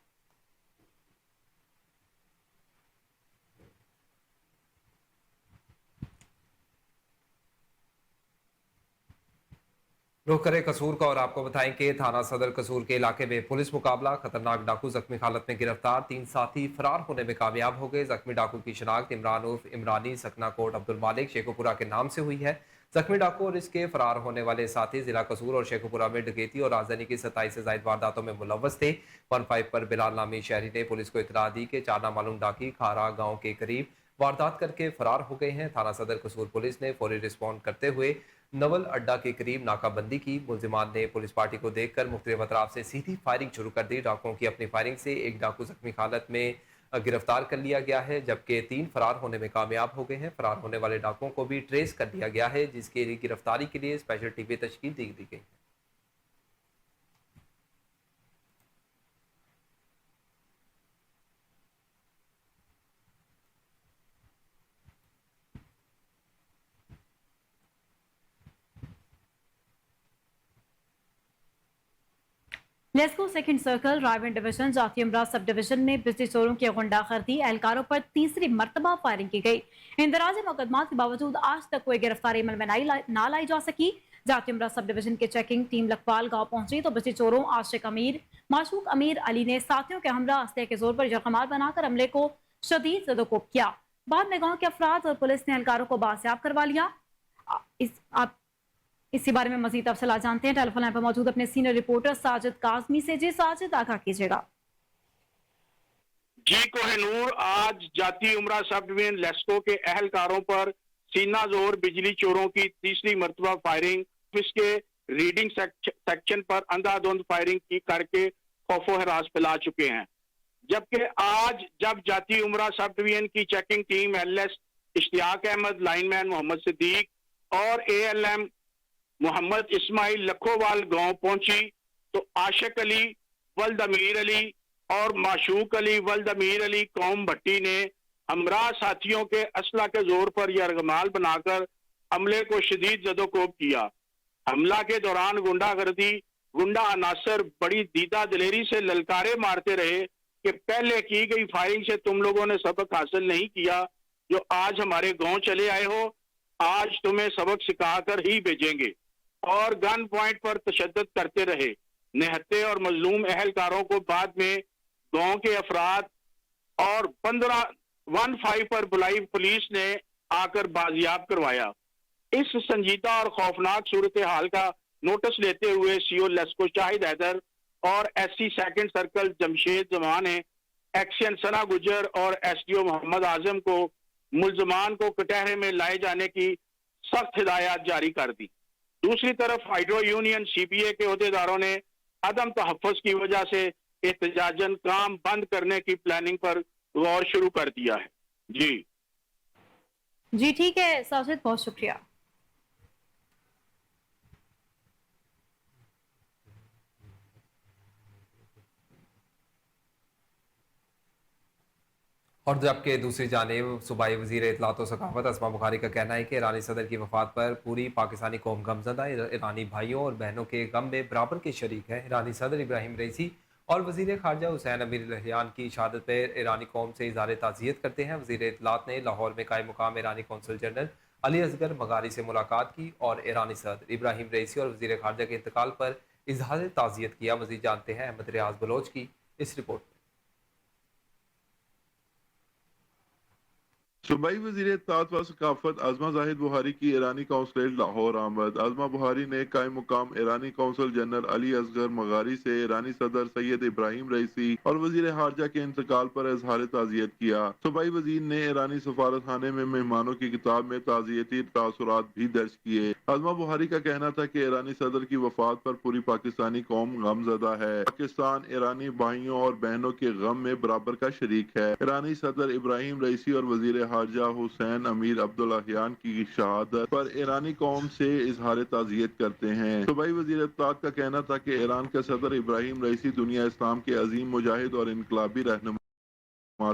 S1: रुख करें कसूर का और आपको बताएं कि थाना सदर कसूर के इलाके में पुलिस मुकाबला, खतरनाक डाकू जख्मी हालत में गिरफ्तार, 3 साथी फरार होने में कामयाब हो गए। जख्मी डाकू की शनाख्त इमरान उर्फ इमरानी सकना कोट अब्दुल मालिक शेखुपुरा के नाम से हुई है। जख्मी डाकू और इसके फरार होने वाले साथी जिला कसूर और शेखुपुरा में डकैती और राजधानी की 27 से जायद वारदातों में मुलव्वस थे। 15 पर बिलाल नामी शहरी ने पुलिस को इतला दी कि 4 नामालूम डाकी खारा गाँव के करीब वारदात करके फरार हो गए हैं। थाना सदर कसूर पुलिस ने फौरी रिस्पॉन्ड करते हुए नवल अड्डा के करीब नाकाबंदी की। मुलजिमान ने पुलिस पार्टी को देखकर मुख्तलिफ अतराफ से सीधी फायरिंग शुरू कर दी। डाकुओं की अपनी फायरिंग से एक डाकू जख्मी हालत में गिरफ्तार कर लिया गया है, जबकि 3 फरार होने में कामयाब हो गए हैं। फरार होने वाले डाकुओं को भी ट्रेस कर दिया गया है, जिसके लिए गिरफ्तारी के लिए स्पेशल टीम तश्कील दी गई है।
S2: लेस्को सेकंड सर्कल रायवन डिवीजन जाती अमराज सब डिवीजन में बिजली चोरों की गुंडागर्दी एहलकारों पर तीसरी मरतबा फायरिंग की गई। इंदराज मुकदमात के बावजूद आज तक कोई गिरफ्तारी अमल में ना लाई जा सकी। जाती अमराज सब डिवीजन की चेकिंग टीम लखपाल गांव पहुंची तो बिजली चोरों आशिक अमीर, माशूक अमीर अली ने साथियों के हमरा असले के जोर पर यरगमाल बनाकर हमले को शदीद जदोकोब किया। बाद में गाँव के अफराद और पुलिस ने एहलकारों को बासियाब करवा लिया। इसी बारे में मजीद तफसीलात जानते हैं। टेलीफोन लाइन पर मौजूद अपने सीनियर रिपोर्टर साजिद काजमी से। जी साजिद, आगाह कीजिएगा।
S4: जी कोहिनूर, आज जाती उमरा सब डिवीजन लेस्को के अहलकारों पर सीना जोर बिजली चोरों की तीसरी मरतबा फायरिंग, इसके रीडिंग सेक्शन पर अंधाधुंध फायरिंग की करके खौफो हरास फैला चुके हैं। जबकि आज जब जाती उमरा सब डिवीजन की checking team LS Ishtiaq Ahmad, lineman Muhammad Siddique और एएलएम मोहम्मद इस्माइल लखोवाल गांव पहुंची तो आशिक अली वल्द अमीर अली और माशूक अली वल्द अमीर अली कौम भट्टी ने हमरा साथियों के असला के जोर पर यरगमाल बनाकर हमले को शदीद जदोकोब किया। हमला के दौरान गुंडा अनासर बड़ी दीदा दिलेरी से ललकारे मारते रहे कि पहले की गई फायरिंग से तुम लोगों ने सबक हासिल नहीं किया, जो आज हमारे गांव चले आए हो, आज तुम्हें सबक सिखाकर ही भेजेंगे। और गन पॉइंट पर तशद्दुद करते रहे। निहत्ते और मजलूम अहलकारों को बाद में गांव के अफराद और 15 पर बुलाई पुलिस ने आकर बाजियाब करवाया। इस संजीदा और खौफनाक सूरत हाल का नोटिस लेते हुए सीओ लेस्को शाहिद हैदर और एससी सेकंड सर्कल जमशेद जमा ने एक्शन सना गुजर और एसडीओ मोहम्मद आजम को मुलजमान को कटहरे में लाए जाने की सख्त हिदायत जारी कर दी। दूसरी तरफ हाइड्रो यूनियन सीपीए के अहदेदारों ने अदम तहफ़्फ़ुज़ की वजह से एहतजाजन काम बंद करने की प्लानिंग पर गौर शुरू कर दिया है।
S2: जी ठीक है साजिद, बहुत शुक्रिया।
S1: और जबकि दूसरी जानिब सूबाई वज़ीर इत्तलात व सकाफ़त अस्मा बुखारी का कहना है कि ईरानी सदर की वफ़ात पर पूरी पाकिस्तानी कौम गमज़दा, ईरानी भाइयों और बहनों के गम में बराबर के शरीक है। ईरानी सदर इब्राहिम रईसी और वज़ीर ख़ारजा हुसैन अमीर लहियान की शहादत पर ईरानी कौम से इज़हार ताज़ियत करते हैं। वज़ीर इत्तलात ने लाहौर में कायम मुकाम ईरानी कौंसल जनरल अली असगर मगारी से मुलाकात की और ईरानी सदर इब्राहिम रईसी और वजीर खारजा के इंतकाल पर इजहार ताज़ियत किया। मज़ीद जानते हैं अहमद रियाज बलोच की इस रिपोर्ट में।
S5: सूबाई वज़ीर इत्तेलात व सकाफत आज़मा जाहिद बुहारी की ईरानी कौंसलेट लाहौर आमद। आज़मा बुहारी ने कायम मुकाम ईरानी कौंसल जनरल अली असगर मगारी से ईरानी सदर सैयद इब्राहिम रईसी और वज़ीर खारजा के इंतकाल पर इजहार ताज़ियत किया। सूबाई वज़ीर ने ईरानी सफारत खाने में मेहमानों की किताब में ताज़ियती तासुरात भी दर्ज किए। आज़मा बुहारी का कहना था कि ईरानी सदर की वफात पर पूरी पाकिस्तानी कौम गमज़दा है। पाकिस्तान ईरानी भाइयों और बहनों के गम में बराबर का शरीक है। ईरानी सदर इब्राहिम रईसी और वज़ीर खारजा हुसैन अमीर अब्दुल्लाहियान की शहादत पर ईरानी कौम से इजहार ताज़ियत करते हैं। सूबाई वज़ीर इत्तेलात का कहना था कि ईरान के सदर इब्राहिम रईसी दुनिया इस्लाम के अजीम मुजाहिद और इनकलाबी रहनुमा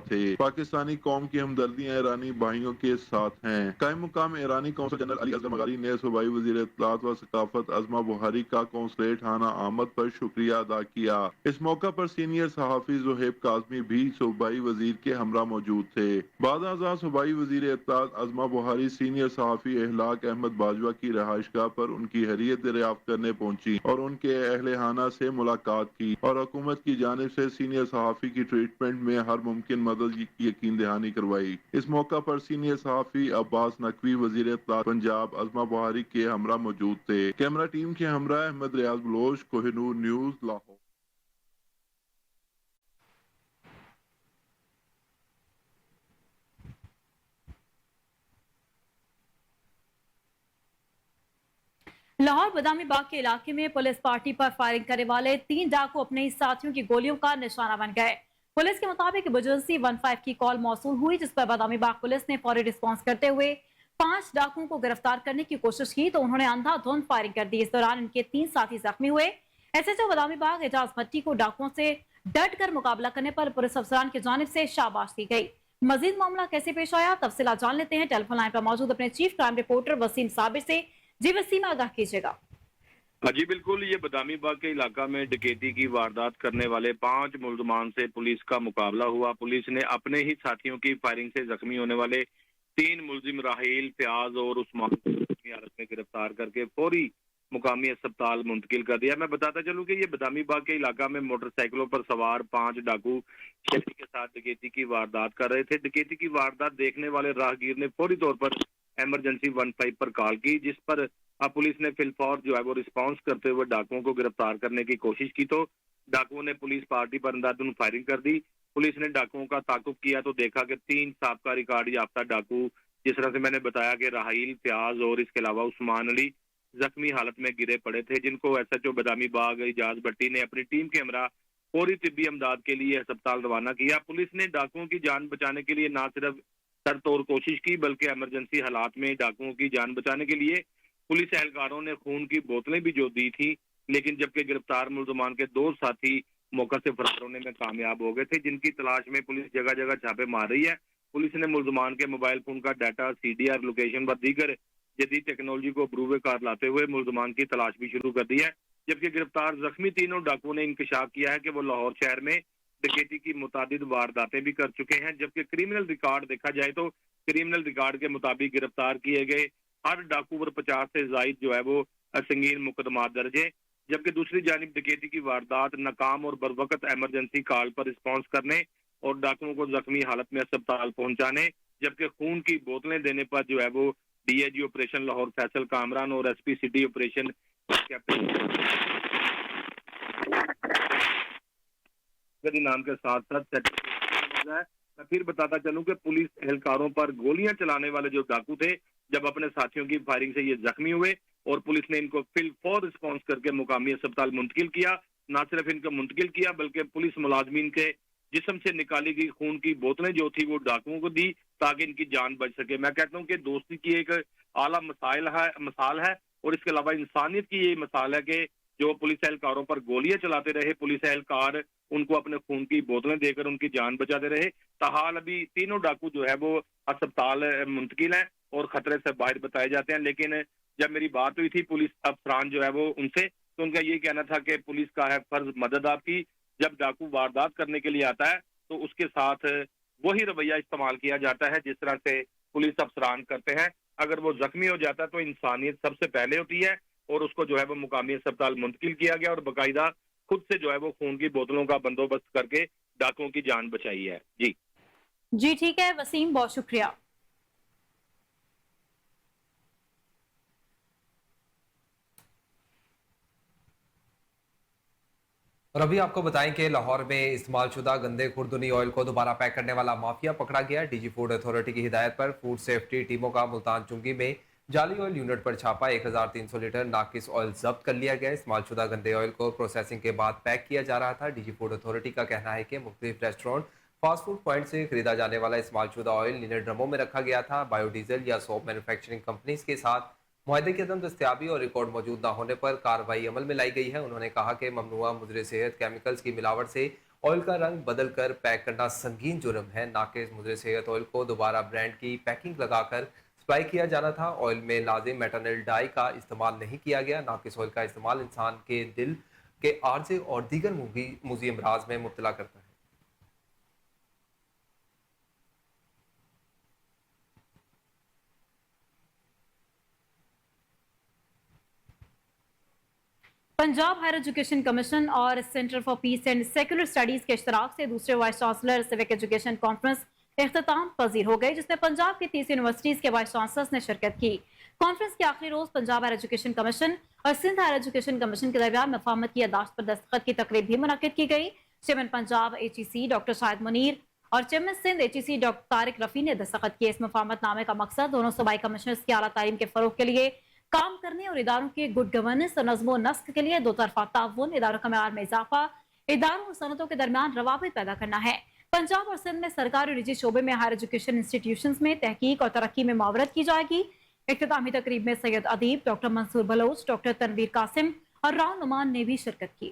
S5: थे। पाकिस्तानी कौम की हमदर्दियां ईरानी भाइयों के साथ हैं। कायम मुकाम ईरानी कौंसल जनरल अली असगर मगारी ने सूबाई वज़ीर इत्तेलात व सकाफत आज़मा बुहारी का कौंसलेट खाना आमद पर शुक्रिया अदा किया। इस मौका पर सीनियर सहाफ़ी ज़ुहैब काज़मी भी सूबाई वज़ीर के हमरा मौजूद थे। बाद आज़ा सूबाई वज़ीर इत्तेलात आज़मा बुहारी सीनियर सहाफ़ी इहलाक अहमद बाजवा की रहायशगाह पर उनकी हैरियत दरियाफ्त करने पहुंची और उनके अहले खाना से मुलाकात की और हुकूमत की जानिब से सीनियर सहाफ़ी की ट्रीटमेंट में हर मुमकिन मदद की यकीन दहानी करवाई। इस मौका पर सीनियर सहाफ़ी अब्बास नकवी वज़ीर इत्तेलात पंजाब आज़मा बुहारी के हमरा मौजूद थे। कैमरा टीम के हमरा अहमद रियाज बलोच, कोहिनूर न्यूज़, लाहौर।
S2: लाहौर बदामी बाग के इलाके में पुलिस पार्टी पर फायरिंग करने वाले 3 डाकू अपने ही साथियों की गोलियों का निशाना बन गए। पुलिस के मुताबिक इमरजेंसी 15 की कॉल मौसूल हुई, जिस पर बदामी बाग पुलिस ने फौरी रिस्पांस करते हुए 5 डाकुओं को गिरफ्तार करने की कोशिश की तो उन्होंने अंधाधुंध फायरिंग कर दी। इस दौरान इनके 3 साथी जख्मी हुए। एसएचओ बदामी बाग एजाज भट्टी को डाकुओं से डट कर मुकाबला करने पर पुलिस अफसरान की जानिब से शाबाश दी गई। मजीद मामला कैसे पेश आया, तफसीलात जान लेते हैं टेलीफोन लाइन पर मौजूद अपने chief crime reporter Waseem Sabir से। जी वसीम, आगाह कीजिएगा।
S6: जी बिल्कुल, ये बदामी बाग के इलाका में डकैती की वारदात करने वाले 5 मुल्जमान से पुलिस का मुकाबला हुआ। पुलिस ने अपने ही साथियों की फायरिंग से जख्मी होने वाले 3 मुलजिम राहील, फयाज और उस्मान को जख्मी हालत में गिरफ्तार करके फौरी मुकामी अस्पताल मुंतकिल कर दिया। मैं बताता चलूं कि ये बदामी बाग के इलाका में मोटरसाइकिलों पर सवार 5 डाकू शहरी के साथ डकैती की वारदात कर रहे थे। डकैती की वारदात देखने वाले राहगीर ने फौरी तौर पर इमरजेंसी 15 पर कॉल की, जिस पर अब पुलिस ने फिलफौर जो है वो रिस्पांस करते हुए डाकुओं को गिरफ्तार करने की कोशिश की तो डाकुओं ने पुलिस पार्टी पर अंधाधुंध फायरिंग कर दी। पुलिस ने डाकुओं का ताकुब किया तो देखा कि 3 साबका रिकॉर्ड याफ्ता डाकू, जिस तरह से मैंने बताया कि राहील, फयाज और इसके अलावा उस्मान अली जख्मी हालत में गिरे पड़े थे, जिनको एसएचओ बदामी बाग एजाज भट्टी ने अपनी टीम के हमरा फौरी तिब्बी इमदाद के लिए अस्पताल रवाना किया। पुलिस ने डाकुओं की जान बचाने के लिए न सिर्फ सरतोड़ कोशिश की बल्कि इमरजेंसी हालात में डाकुओं की जान बचाने के लिए पुलिस एहलकारों ने खून की बोतलें भी जो दी थी, लेकिन जबकि गिरफ्तार मुल्जमान के 2 साथी मौका से फरार होने में कामयाब हो गए थे, जिनकी तलाश में पुलिस जगह जगह छापे मार रही है। पुलिस ने मुल्जमान के मोबाइल फोन का डाटा, सीडीआर, लोकेशन व दीगर जदीद टेक्नोलॉजी को बरूए कार लाते हुए मुल्जमान की तलाश भी शुरू कर दी है। जबकि गिरफ्तार जख्मी तीनों डाकुओं ने इंकशाफ किया है कि वो लाहौर शहर में डकैती की मुतादिद वारदातें भी कर चुके हैं। जबकि क्रिमिनल रिकॉर्ड देखा जाए तो क्रिमिनल रिकॉर्ड के मुताबिक गिरफ्तार किए गए हर डाकू पर 50 से जायद जो है वो संगीन मुकदमात दर्ज है। जबकि दूसरी जानिब डकैती की वारदात नाकाम और बरवकत इमरजेंसी कॉल पर रिस्पांस करने और डाकुओं को जख्मी हालत में अस्पताल पहुंचाने, जबकि खून की बोतलें देने पर जो है वो डीएजी ऑपरेशन लाहौर फैसल कामरान और एसपी सिटी ऑपरेशन नाम के साथ साथ मैं फिर बताता चलूं कि पुलिस एहलकारों पर गोलियां चलाने वाले जो डाकू थे, जब अपने साथियों की फायरिंग से ये जख्मी हुए और पुलिस ने इनको फिलफौर रिस्पांस करके मुकामी अस्पताल मुंतकिल किया। न सिर्फ इनको मुंतकिल किया बल्कि पुलिस मुलाजमीन के जिस्म से निकाली गई खून की बोतलें जो थी वो डाकुओं को दी ताकि इनकी जान बच सके। मैं कहता हूँ कि दोस्ती की एक आला मिसाल है और इसके अलावा इंसानियत की ये मिसाल है कि जो पुलिस एहलकारों पर गोलियां चलाते रहे, पुलिस एहलकार उनको अपने खून की बोतलें देकर उनकी जान बचाते रहे। ताहाल अभी तीनों डाकू जो है वो अस्पताल मुंतकिल है और खतरे से बाहर बताए जाते हैं। लेकिन जब मेरी बात हुई थी पुलिस अफसरान जो है वो उनसे, तो उनका ये कहना था कि पुलिस का है फर्ज मदद आपकी। जब डाकू वारदात करने के लिए आता है तो उसके साथ वही रवैया इस्तेमाल किया जाता है जिस तरह से पुलिस अफसरान करते हैं। اگر وہ زخمی ہو جاتا ہے تو انسانیت سب سے پہلے ہوتی ہے، اور اس کو جو ہے وہ مقامی اسپتال منتقل کیا گیا، اور باقاعدہ خود سے جو ہے وہ خون کی بوتلوں کا بندوبست کر کے ڈاکوؤں کی جان بچائی ہے۔ جی
S2: جی ٹھیک ہے وسیم، بہت شکریہ۔
S1: اور ابھی آپ کو بتائیں کہ لاہور میں استعمال شدہ گندے خوردنی آئل کو دوبارہ پیک کرنے والا مافیا پکڑا گیا۔ ڈی جی فوڈ اتھارٹی کی ہدایت پر فوڈ سیفٹی ٹیموں کا ملتان چنگی میں جعلی آئل یونٹ پر چھاپا 1300 لیٹر ناقص آئل ضبط کر لیا گیا۔ استعمال شدہ گندے آئل کو پروسیسنگ کے بعد پیک کیا جا رہا تھا۔ ڈی جی فوڈ اتھارٹی کا کہنا ہے کہ مختلف ریسٹورنٹ فاسٹ فوڈ پوائنٹ سے خریدا جانے والا استعمال شدہ آئل نیلے ڈرموں میں رکھا گیا تھا۔ بایو ڈیزل یا سوپ مینوفیکچرنگ کمپنیز کے ساتھ معاہدے کی عدم دستیابی اور ریکارڈ موجود نہ ہونے پر کارروائی عمل میں لائی گئی ہے۔ انہوں نے کہا کہ ممنوعہ مضر صحت کیمیکلز کی ملاوٹ سے آئل کا رنگ بدل کر پیک کرنا سنگین جرم ہے۔ ناقص مضر صحت آئل کو دوبارہ برانڈ کی پیکنگ لگا کر سپلائی کیا جانا تھا۔ آئل میں لازم میٹانل ڈائی کا استعمال نہیں کیا گیا۔ ناقص آئل کا استعمال انسان کے دل کے عارضے اور دیگر موذی امراض میں مبتلا کرتا ہے۔
S2: پنجاب ہائر ایجوکیشن کمیشن اور centre for piece and secular studies کے اشتراک سے دوسرے vice chancellor civic education conference اختتام پذیر ہو گئی، جس میں پنجاب کی 30 یونیورسٹیز کے وائس چانسلرز نے شرکت کی۔ کانفرنس کے آخری روز پنجاب ہائر ایجوکیشن کمیشن اور سندھ ہائر ایجوکیشن کمیشن کے درمیان مفاہمت کی یادداشت پر دستخط کی تقریب بھی منعقد کی گئی۔ Chairman Punjab H E C doctor شاہد منیر اور chairman Sindh H E C doctor Tariq Rafi نے دستخط کیے۔ اس مفاہمت نامے کا مقصد دونوں صوبائی کمشنرز کی اعلیٰ تعلیم کے فروغ کے لیے کام کرنے اور اداروں کے گڈ گورننس اور نظم و نسق کے لیے دو طرفہ تعاون، اداروں کا معیار میں اضافہ، اداروں اور صنعتوں کے درمیان روابط پیدا کرنا ہے۔ پنجاب اور سندھ میں سرکاری اور نجی شعبے میں ہائر ایجوکیشن انسٹیٹیوشنز میں تحقیق اور ترقی میں معاونت کی جائے گی۔ اختتامی تقریب میں سید ادیب ڈاکٹر منصور بلوچ، ڈاکٹر تنویر قاسم اور راؤ نعمان نے بھی شرکت کی۔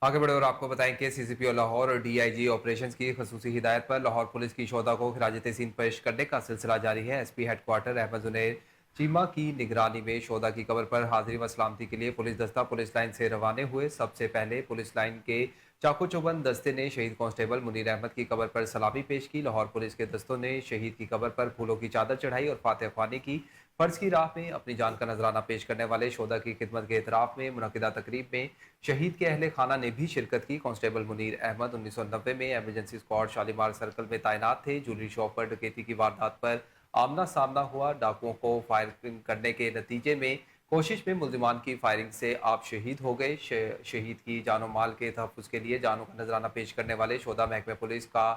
S1: آگے بڑھے اور آپ کو بتائیں کہ سی سی پی او لاہور اور ڈی آئی جی آپریشنز کی خصوصی ہدایت پر لاہور پولیس کی شہداء کو خراج تحسین پیش کرنے کا سلسلہ جاری ہے۔ S P head quarter Ahmad Zunair Cheema کی نگرانی میں شہداء کی قبر پر حاضری و سلامتی کے لیے پولیس دستہ پولیس لائن سے روانہ ہوئے۔ سب سے پہلے پولیس لائن کے چاقو چوبند دستے نے شہید کانسٹیبل منیر احمد کی قبر پر سلامی پیش کی۔ لاہور پولیس کے دستوں نے شہید کی قبر پر پھولوں کی چادر چڑھائی اور فاتح خوانی کی۔ فرض کی راہ میں اپنی جان کا نذرانہ پیش کرنے والے شہداء کی خدمت کے اعتراف میں منعقدہ تقریب میں شہید کے اہل خانہ نے بھی شرکت کی۔ کانسٹیبل منیر احمد 1990 میں ایمرجنسی اسکواڈ شالیمار سرکل میں تعینات تھے۔ جویلری شاپ پر ڈکیتی کی واردات پر آمنا سامنا ہوا۔ ڈاکوؤں کو فائرنگ کرنے کے نتیجے میں کوشش میں ملزمان کی فائرنگ سے آپ شہید ہو گئے۔ شہید کی جان و مال کے تحفظ کے لیے جانوں کا نذرانہ پیش کرنے والے شہداء محکمہ پولیس کا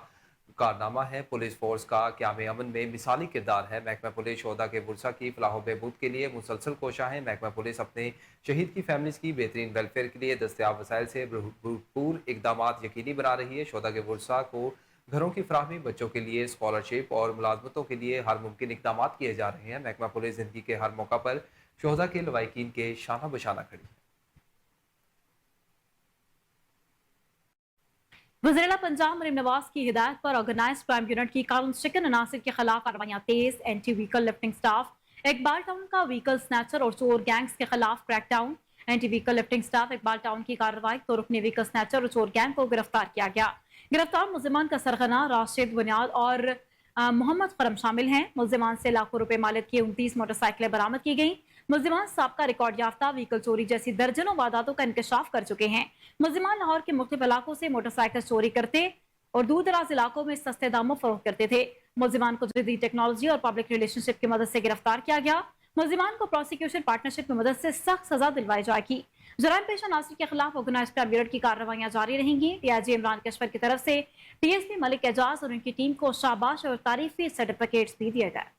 S1: کارنامہ ہے۔ پولیس فورس کا قیام امن میں مثالی کردار ہے۔ محکمہ پولیس شہداء کے ورثہ کی فلاح و بہبود کے لیے مسلسل کوشاں ہے۔ محکمہ پولیس اپنے شہید کی فیملیز کی بہترین ویلفیئر کے لیے دستیاب وسائل سے بھرپور اقدامات یقینی بنا رہی ہے۔ شہداء کے ورثہ کو گھروں کی فراہمی، بچوں کے لیے اسکالرشپ اور ملازمتوں کے لیے ہر ممکن اقدامات کیے جا رہے ہیں۔ محکمہ پولیس زندگی کے ہر موقع پر شہداء کے لواحقین کے شانہ بشانہ کھڑی ہے۔
S2: وزیر اعلیٰ پنجاب مریم نواز کی ہدایت پر آرگنائزڈ کرائم یونٹ کی قانون شکن عناصر کے خلاف کارروائیاں تیز۔ Anti vehicle lifting staff Iqbal town کا ویکل سنیچر اور چور گینگز کے خلاف crackdown. Anti vehicle lifting staff Iqbal town کی کارروائی، 2 رکنی ویکل سنیچر اور چور گینگ کو گرفتار کیا گیا۔ گرفتار ملزمان کا سرغنہ راشد بنیاد اور محمد کرم شامل ہیں۔ ملزمان سے لاکھوں روپے مالت کی 29 موٹر سائیکلیں برآمد کی گئیں۔ ملزمان سابقہ ریکارڈ یافتہ ویکل چوری جیسی درجنوں وارداتوں کا انکشاف کر چکے ہیں۔ ملزمان لاہور کے مختلف علاقوں سے موٹر سائیکل چوری کرتے اور دور دراز علاقوں میں سستے داموں فروخت کرتے تھے۔ ملزمان کو جدید ٹیکنالوجی اور پبلک ریلیشن شپ کی مدد سے گرفتار کیا گیا۔ ملزمان کو پروسیکیوشن پارٹنرشپ کی مدد سے سخت سزا دلوائی جائے گی۔ جرائم پیشہ عناصر کے خلاف آرگنائزڈ کرائم یونٹ کی کارروائیاں جاری رہیں گی۔ ڈی آئی جی عمران کشور کی طرف سے ڈی ایس پی ملک اعجاز اور ان کی ٹیم کو شاباش اور تعریفی سرٹیفکیٹس بھی دیے گئے۔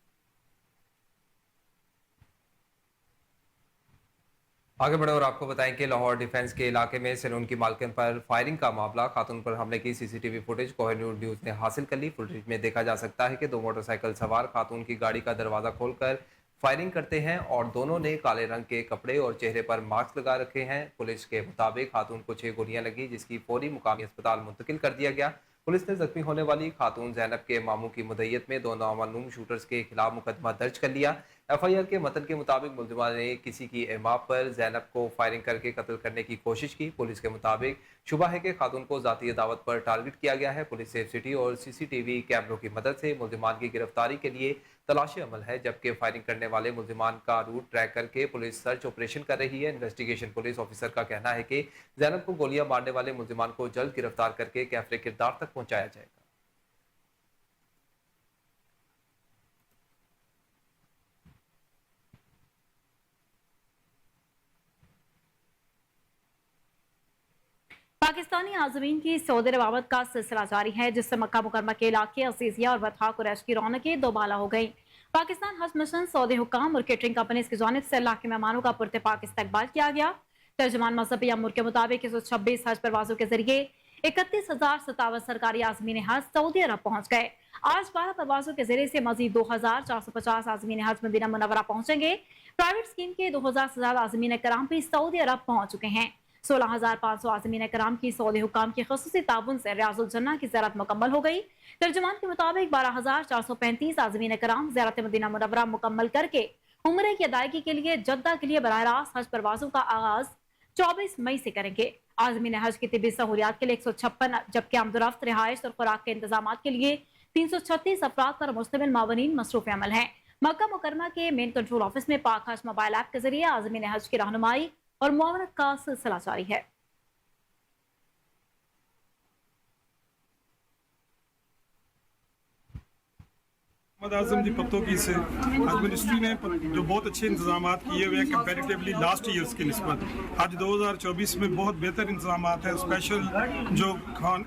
S1: آگے بڑھے اور آپ کو بتائیں کہ لاہور ڈیفنس کے علاقے میں سیلون کی مالکن پر فائرنگ کا معاملہ، خاتون پر حملے کی سی C T V footage Koh Noor news نے حاصل کر لی۔ فوٹیج میں دیکھا جا سکتا ہے کہ 2 موٹر سائیکل سوار خاتون کی گاڑی کا دروازہ کھول کر فائرنگ کرتے ہیں اور دونوں نے کالے رنگ کے کپڑے اور چہرے پر ماسک لگا رکھے ہیں۔ پولیس کے مطابق خاتون کو 6 گولیاں لگی، جس کی فوری مقامی اسپتال منتقل کر دیا گیا۔ پولیس نے زخمی ہونے والی خاتون زینب کے ماموں کی مدعیت میں 2 نامعلوم شوٹرز کے خلاف مقدمہ درج کر لیا۔ FIR के मतन के मुताबिक मुलजिमान ने किसी की एमा पर जैनब को फायरिंग करके कत्ल करने की कोशिश की। पुलिस के मुताबिक शुबा है कि खातून को जाती दावत पर टारगेट किया गया है। पुलिस सेफ सिटी और CCTV कैमरों की मदद से मुलजिमान की गिरफ्तारी के लिए तलाशी अमल है, जबकि फायरिंग करने वाले मुलजिमान का रूट ट्रैक करके पुलिस सर्च ऑपरेशन कर रही है। इन्वेस्टिगेशन पुलिस ऑफिसर का कहना है कि जैनब को गोलियां मारने वाले मुलजिमान को जल्द गिरफ्तार करके कैफरे किरदार तक पहुंचाया जाएगा।
S2: पाकिस्तानी आज़मीन की सऊदी रवामत का सिलसिला जारी है, जिससे मक्का मुकरमा के इलाके अजीजिया और बथा कुरैश की रौनकें दोबाला हो गई। पाकिस्तान हज मिशन, सऊदी हुकाम और केटरिंग कंपनीज की जानिब से अल्लाह के मेहमानों का पुरतपाक इस्तकबाल किया गया। तर्जुमान मजहबी अमूर के मुताबिक 126 हज परवाजों के जरिए 31,057 सरकारी आज़मीन हज सऊदी अरब पहुंच गए। आज 12 परवाजों के जरिए से मजीद 2,450 आज़मीन हज मदीना मुनव्वरा पहुंचेंगे। प्राइवेट स्कीम के 2,000 से ज्यादा आज़मीन कराम भी सऊदी अरब पहुंच चुके हैं। 16,500 आज़मीन कराम की सऊदी हुकाम की खसूसी ताउन से रियाजुल जन्ना की ज़ियारत मुकम्मल हो गई। तर्जुमान के मुताबिक 12,435 आज़मीन कराम ज़ियारत मदीना मुनव्वरा मुकम्मल करके उम्रे की अदायगी के लिए जद्दा के लिए बराह रास्त हज परवाजों का आगाज 24 मई से करेंगे। आज़मीन हज की तिब्बी सहूलियात के लिए 156, जबकि आमदोरफ्त, रिहाइश और खुराक के इंतजाम के लिए 336 अफराद पर मुश्तमिल मावनीन मसरूफ अमल हैं। मक्का मुकरमा के मेन कंट्रोल ऑफिस में पाक हज मोबाइल ऐप के जरिए आज़मीन हज की रहनुमाई और मुआवनत का सिलसिला जारी है।
S3: मोहम्मद आजम जी पत्तों की से हज मिनिस्ट्री ने जो बहुत अच्छे इंतजाम किए हुए हैं कंपेरेटिवली लास्ट ईयर्स की निस्बत आज 2024 में बहुत बेहतर इंतजाम है। स्पेशल जो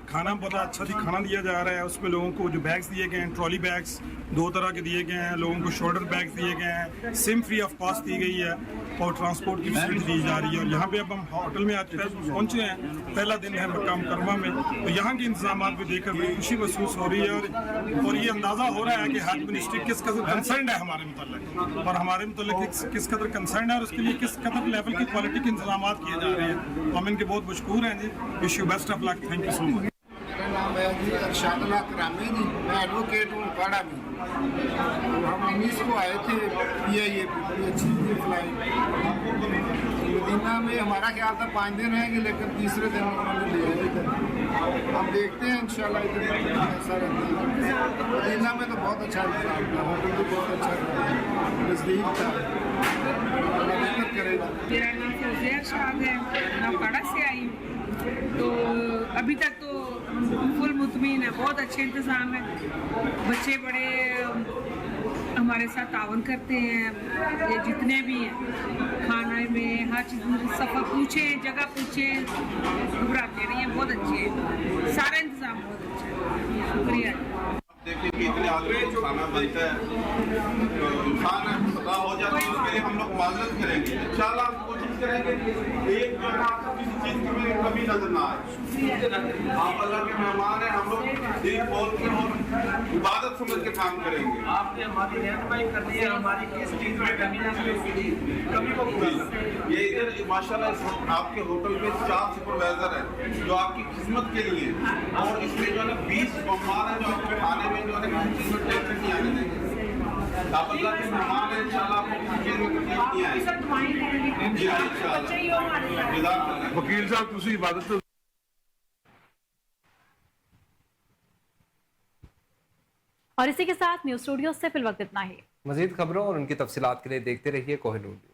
S3: खाना बड़ा अच्छा सी खाना दिया जा रहा है, उसमें लोगों को जो बैग्स दिए गए हैं, ट्रॉली बैग्स 2 तरह के दिए गए हैं, लोगों को शोल्डर बैग्स दिए गए हैं, सिम फ्री ऑफ कॉस्ट दी गई है और ट्रांसपोर्ट की फैसिलिटी दी जा रही है। और यहाँ पे अब हम होटल में आज पहुँचे हैं, पहला दिन है मक्का मुकरमा में, तो यहाँ के इंतजाम भी देखकर बड़ी खुशी महसूस हो रही है और ये अंदाज़ा हो रहा है कि हज मिनिस्ट्री किस कदर कंसर्न है हमारे मुताल्लिक और हमारे मुताल्लिक किस कदर कंसर्न है और उसके लिए किस कदर लेवल की क्वालिटी के इंतजाम किए जा रहे हैं। तो हम इनके बहुत मशकूर हैं जी। Wish you best of luck. Thank you so much.
S7: मेरा नाम है जी अरशादुल्लाह करामी जी, मैं एडवोकेट हूँ काड़ा में। हम 19 को आए थे PIA, बड़ी अच्छी थी फ्लाइट। मदीना में हमारा ख्याल था 5 दिन रहेंगे, लेकिन तीसरे दिन उन्होंने ले आए इधर। हम देखते हैं इंशाल्लाह इधर ऐसा रहता है। मदीना में तो बहुत अच्छा इंतजाम था, होटल भी बहुत अच्छा था, नज़दीक था, अल्लाह बेहतर करेगा।
S8: मेरा नाम फौजिया शाद है, मैं काड़ा से आई हूँ। तो अभी तक तो फुल मुतमीन है, बहुत अच्छे इंतज़ाम है। बच्चे बड़े हमारे साथ तावन करते हैं, ये जितने भी हैं, खाने में हर चीज़ सफ़र पूछे, जगह पूछे, घबराते नहीं हैं, बहुत अच्छे हैं, सारा इंतज़ाम बहुत अच्छा है। शुक्रिया।
S9: देखिए कि इतने आदमी को खाना बनता है, तो इंसान पता हो जाता है, उसके लिए हम लोग माजरत करेंगे इंशाल्लाह, हम कोशिश करेंगे एक जो है आपको किसी चीज़ की में कमी नजर ना आए। आप अल्लाह के मेहमान हैं, हम लोग दिल खोल के और इबादत समझ के काम करेंगे।
S10: आपने हमारी रहनुमाई कर दी है, हमारी किस चीज़ में कमी ना कमी को पूरा
S9: ये इधर माशाल्लाह आपके होटल में 4 सुपरवाइजर हैं जो आपकी खिदमत के लिए, और इसमें जो है ना 20 मेहमान हैं जो आपके खाने में जो है ना किसी चीज़ में टेंशन नहीं आने देंगे। आप अल्लाह के मेहमान हैं, इंशाल्लाह आपको किसी चीज़ में तकलीफ नहीं आएगी। जी इंशाल्लाह।
S5: वकील साहब तुसी इबादत
S2: और इसी के साथ न्यूज स्टूडियो से फिल वक्त इतना ही।
S1: मजीद खबरों और उनकी तफसीलात के लिए देखते रहिए कोहिनूर।